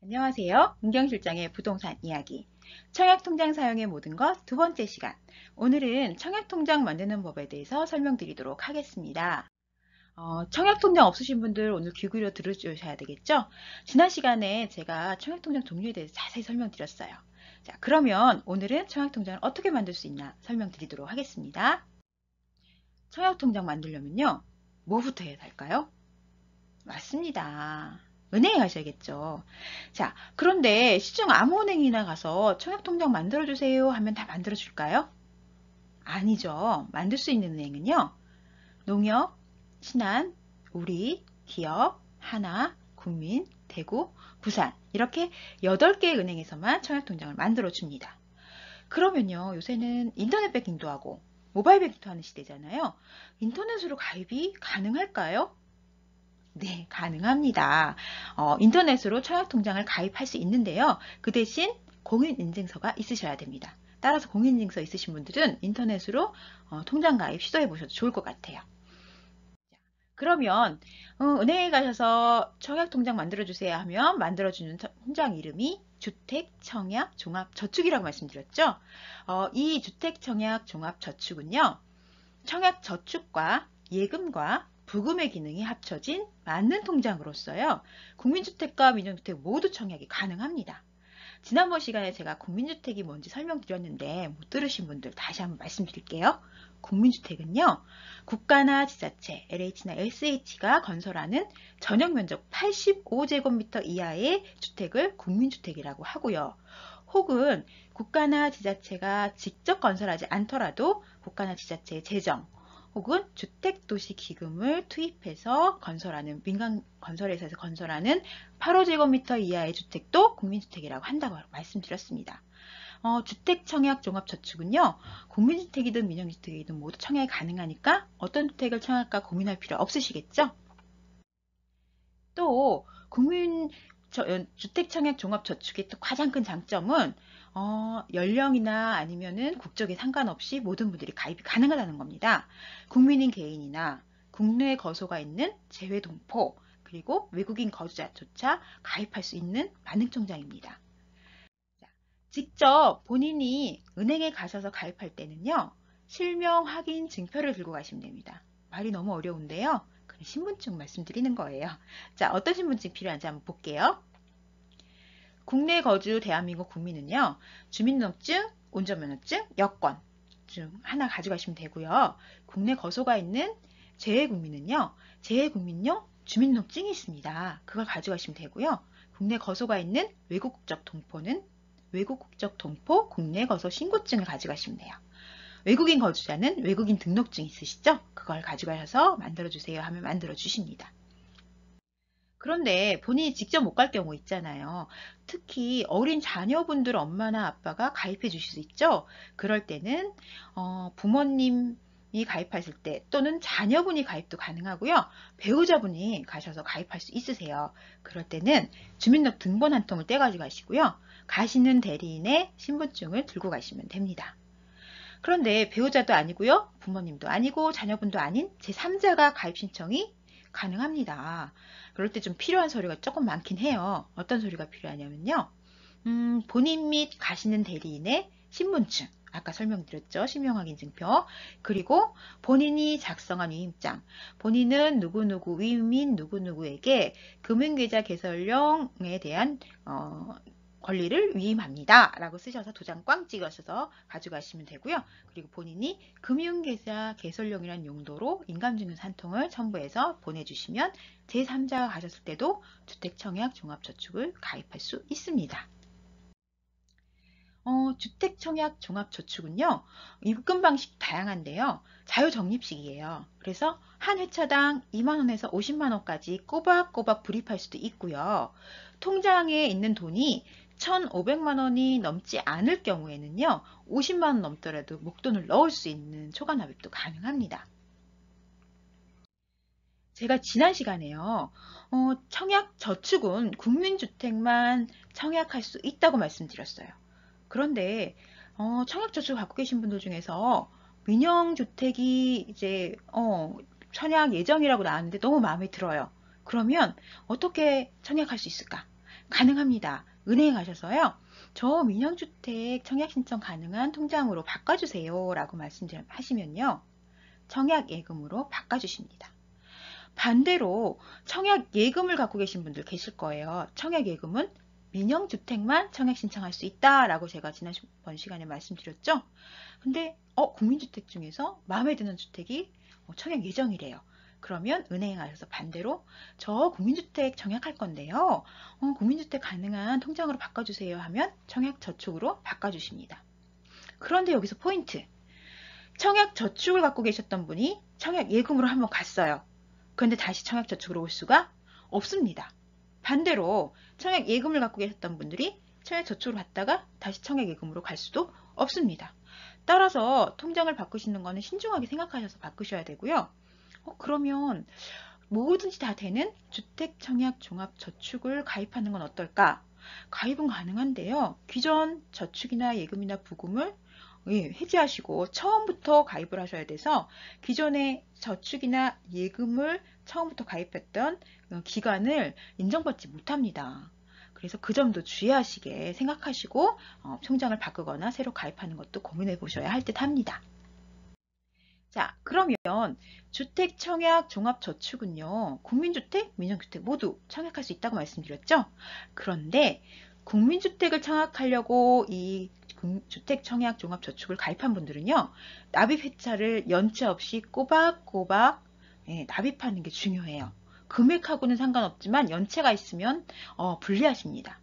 안녕하세요. 문경실장의 부동산 이야기. 청약통장 사용의 모든 것 두 번째 시간. 오늘은 청약통장 만드는 법에 대해서 설명드리도록 하겠습니다. 청약통장 없으신 분들 오늘 귀 기울여 들으셔야 되겠죠? 지난 시간에 제가 청약통장 종류에 대해서 자세히 설명드렸어요. 자, 그러면 오늘은 청약통장을 어떻게 만들 수 있나 설명드리도록 하겠습니다. 청약통장 만들려면요. 뭐부터 해야 할까요? 맞습니다. 은행에 가셔야겠죠. 자, 그런데 시중 아무 은행이나 가서 청약통장 만들어주세요 하면 다 만들어줄까요? 아니죠. 만들 수 있는 은행은요. 농협, 신한, 우리, 기업, 하나, 국민, 대구, 부산 이렇게 8개의 은행에서만 청약통장을 만들어줍니다. 그러면요. 요새는 인터넷 배킹도 하고 모바일 배킹도 하는 시대잖아요. 인터넷으로 가입이 가능할까요? 네, 가능합니다. 인터넷으로 청약통장을 가입할 수 있는데요. 그 대신 공인인증서가 있으셔야 됩니다. 따라서 공인인증서 있으신 분들은 인터넷으로 통장 가입 시도해 보셔도 좋을 것 같아요. 그러면 은행에 가셔서 청약통장 만들어주세요 하면 만들어주는 통장 이름이 주택청약종합저축이라고 말씀드렸죠. 이 주택청약종합저축은요. 청약저축과 예금과 부금의 기능이 합쳐진 맞는 통장으로서요. 국민주택과 민영주택 모두 청약이 가능합니다. 지난번 시간에 제가 국민주택이 뭔지 설명드렸는데 못 들으신 분들 다시 한번 말씀드릴게요. 국민주택은요. 국가나 지자체, LH나 SH가 건설하는 전용면적 85제곱미터 이하의 주택을 국민주택이라고 하고요. 혹은 국가나 지자체가 직접 건설하지 않더라도 국가나 지자체의 재정 혹은 주택도시기금을 투입해서 건설하는 민간 건설회사에서 건설하는 85제곱미터 이하의 주택도 국민주택이라고 한다고 말씀드렸습니다. 주택청약종합저축은요. 국민주택이든 민영주택이든 모두 청약이 가능하니까 어떤 주택을 청약할까 고민할 필요 없으시겠죠? 또 주택청약종합저축의 또 가장 큰 장점은 연령이나 아니면은 국적에 상관없이 모든 분들이 가입이 가능하다는 겁니다. 국민인 개인이나 국내 거소가 있는 재외동포 그리고 외국인 거주자조차 가입할 수 있는 만능통장입니다. 직접 본인이 은행에 가셔서 가입할 때는요. 실명 확인 증표를 들고 가시면 됩니다. 말이 너무 어려운데요. 그럼 신분증 말씀드리는 거예요. 자, 어떤 신분증 필요한지 한번 볼게요. 국내 거주 대한민국 국민은요. 주민등록증, 운전면허증, 여권 중 하나 가져가시면 되고요. 국내 거소가 있는 재외국민은요. 재외국민용 주민등록증이 있습니다. 그걸 가져가시면 되고요. 국내 거소가 있는 외국국적 동포는 외국국적 동포 국내 거소 신고증을 가져가시면 돼요. 외국인 거주자는 외국인 등록증 있으시죠? 그걸 가져가셔서 만들어주세요 하면 만들어주십니다. 그런데 본인이 직접 못 갈 경우 있잖아요. 특히 어린 자녀분들 엄마나 아빠가 가입해 주실 수 있죠. 그럴 때는 부모님이 가입하실 때 또는 자녀분이 가입도 가능하고요. 배우자분이 가셔서 가입할 수 있으세요. 그럴 때는 주민등록 등본 한 통을 떼가지고 가시고요. 가시는 대리인의 신분증을 들고 가시면 됩니다. 그런데 배우자도 아니고요. 부모님도 아니고 자녀분도 아닌 제3자가 가입 신청이 가능합니다. 그럴 때 좀 필요한 서류가 조금 많긴 해요. 어떤 서류가 필요하냐면요. 본인 및 가시는 대리인의 신분증, 아까 설명드렸죠. 신명확인증표. 그리고 본인이 작성한 위임장. 본인은 누구누구 위임인 누구누구에게 금융계좌 개설령에 대한 권리를 위임합니다. 라고 쓰셔서 도장 꽝 찍으셔서 가져가시면 되고요. 그리고 본인이 금융계좌 개설용이라는 용도로 인감증명서 한 통을 첨부해서 보내주시면 제3자가 가셨을 때도 주택청약종합저축을 가입할 수 있습니다. 주택청약종합저축은요. 입금 방식 다양한데요. 자유적립식이에요. 그래서 한 회차당 2만원에서 50만원까지 꼬박꼬박 불입할 수도 있고요. 통장에 있는 돈이 1,500만원이 넘지 않을 경우에는요. 50만원 넘더라도 목돈을 넣을 수 있는 초과납입도 가능합니다. 제가 지난 시간에요. 청약저축은 국민주택만 청약할 수 있다고 말씀드렸어요. 그런데 청약저축 갖고 계신 분들 중에서 민영주택이 이제 청약 예정이라고 나왔는데 너무 마음에 들어요. 그러면 어떻게 청약할 수 있을까? 가능합니다. 은행에 가셔서요. 저 민영주택 청약 신청 가능한 통장으로 바꿔주세요 라고 말씀하시면요. 청약 예금으로 바꿔주십니다. 반대로 청약 예금을 갖고 계신 분들 계실 거예요. 청약 예금은 민영주택만 청약 신청할 수 있다라고 제가 지난번 시간에 말씀드렸죠. 근데 국민주택 중에서 마음에 드는 주택이 청약 예정이래요. 그러면 은행에 가셔서 반대로 저 국민주택 청약할 건데요. 국민주택 가능한 통장으로 바꿔주세요 하면 청약저축으로 바꿔주십니다. 그런데 여기서 포인트. 청약저축을 갖고 계셨던 분이 청약예금으로 한번 갔어요. 그런데 다시 청약저축으로 올 수가 없습니다. 반대로 청약예금을 갖고 계셨던 분들이 청약저축으로 갔다가 다시 청약예금으로 갈 수도 없습니다. 따라서 통장을 바꾸시는 거는 신중하게 생각하셔서 바꾸셔야 되고요. 그러면 뭐든지 다 되는 주택청약종합저축을 가입하는 건 어떨까? 가입은 가능한데요. 기존 저축이나 예금이나 부금을 해지하시고 처음부터 가입을 하셔야 돼서 기존의 저축이나 예금을 처음부터 가입했던 기간을 인정받지 못합니다. 그래서 그 점도 주의하시게 생각하시고 통장을 바꾸거나 새로 가입하는 것도 고민해 보셔야 할 듯 합니다. 자, 그러면 주택청약종합저축은요. 국민주택, 민영주택 모두 청약할 수 있다고 말씀드렸죠. 그런데 국민주택을 청약하려고 이 주택청약종합저축을 가입한 분들은요. 납입회차를 연체 없이 꼬박꼬박 납입하는 게 중요해요. 금액하고는 상관없지만 연체가 있으면 불리하십니다.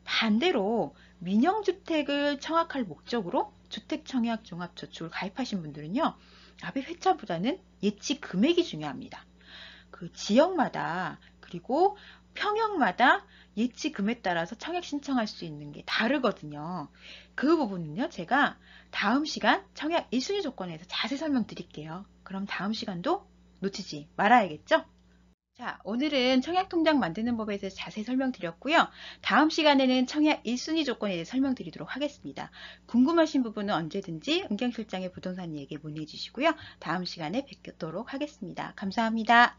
반대로 민영주택을 청약할 목적으로 주택청약종합저축을 가입하신 분들은요. 납입 회차보다는 예치 금액이 중요합니다. 그 지역마다 그리고 평형마다 예치 금액에 따라서 청약 신청할 수 있는 게 다르거든요. 그 부분은요. 제가 다음 시간 청약 1순위 조건에서 자세히 설명드릴게요. 그럼 다음 시간도 놓치지 말아야겠죠? 자, 오늘은 청약통장 만드는 법에 대해서 자세히 설명드렸고요. 다음 시간에는 청약 1순위 조건에 대해 설명드리도록 하겠습니다. 궁금하신 부분은 언제든지 은경실장의 부동산 얘기에 문의해 주시고요. 다음 시간에 뵙도록 하겠습니다. 감사합니다.